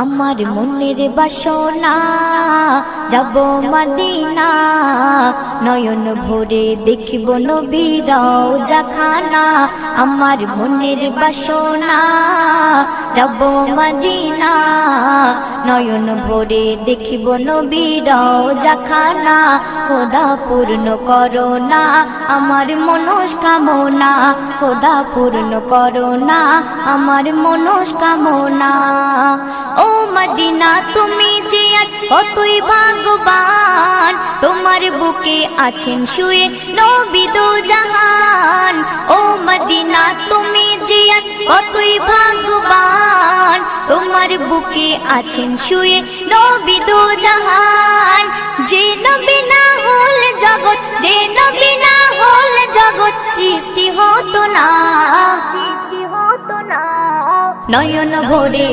আমার মনের বাসনা যাব মদিনা, নয়ন ভরে দেখব নবীর রওজাখানা। আমার মনের বাসনা যাব মদিনা, নয়ন ভরে দেখব নবীর রওজাখানা। খোদা পূর্ণ করো না আমার মনস্কামনা, খোদা পূর্ণ করো না আমার মনস্কামনা। ও মদিনা তুমি যে আজ কতই ভাগ্যবান, তোমার বুকে আছেন শুয়ে নবী দো জাহান। ও মদিনা তুমি যে আজ কতই ভাগ্যবান, তোমার বুকে আছেন শুয়ে নবী দো জাহান। যে নবী না হল জগৎ, যে নবী না হল জগৎ সৃষ্টি হতো না, নয়ন ভরে